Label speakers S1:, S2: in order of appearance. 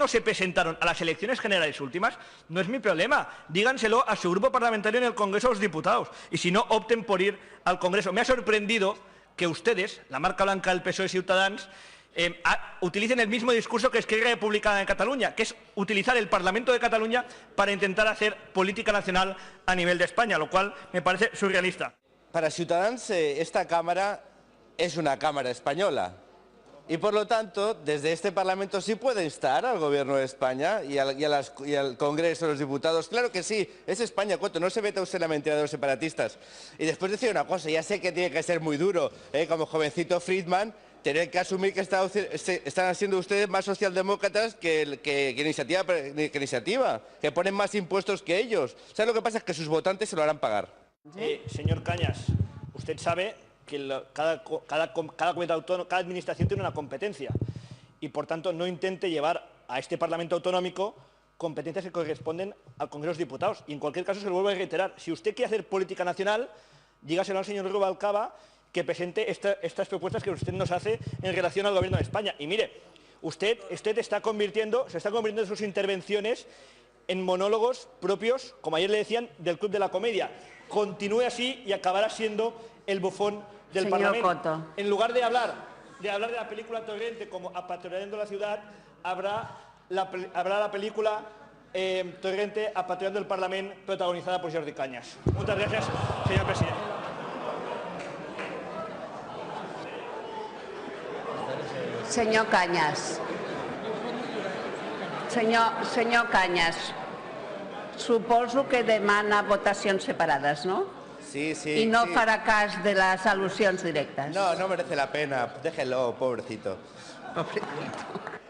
S1: no se presentaron a las elecciones generales últimas, no es mi problema. Díganselo a su grupo parlamentario en el Congreso de los Diputados. Y si no, opten por ir al Congreso. Me ha sorprendido que ustedes, la marca blanca del PSOE Ciutadans, utilicen el mismo discurso que Esquerra Republicana de Cataluña, que es utilizar el Parlamento de Cataluña para intentar hacer política nacional a nivel de España, lo cual me parece surrealista.
S2: Para Ciutadans, esta Cámara es una Cámara española. Y, por lo tanto, desde este Parlamento sí puede instar al Gobierno de España y al Congreso de los Diputados. Claro que sí, es España, Coto, no se meta usted en la mentira de los separatistas. Y después decir una cosa, ya sé que tiene que ser muy duro, como jovencito Friedman, tener que asumir que están siendo ustedes más socialdemócratas que iniciativa, que ponen más impuestos que ellos. ¿Sabe lo que pasa? Es que sus votantes se lo harán pagar.
S1: Señor Cañas, usted sabe que cada comunidad autónoma, cada administración tiene una competencia y, por tanto, no intente llevar a este Parlamento autonómico competencias que corresponden al Congreso de los Diputados. Y, en cualquier caso, se lo vuelvo a reiterar. Si usted quiere hacer política nacional, dígaselo al señor Rubalcaba que presente estas propuestas que usted nos hace en relación al Gobierno de España. Y, mire, usted se está convirtiendo en sus intervenciones en monólogos propios, como ayer le decían, del Club de la Comedia. Continúe así y acabará siendo el bufón del Parlamento.
S3: Coto.
S1: En lugar de hablar de la película Torrente como Apatrullando la ciudad, habrá la película Torrente Apatrullando el Parlamento, protagonizada por Jordi Cañas. Muchas gracias, señor presidente.
S3: Senyor Cañas. Senyor Cañas, suposo que demana votacions separades, no?
S2: Sí, sí.
S3: I no
S2: sí.
S3: farà cas de les al·lusions directes.
S2: No, no merece la pena. Déjelo, pobrecito.
S3: Pobrecito.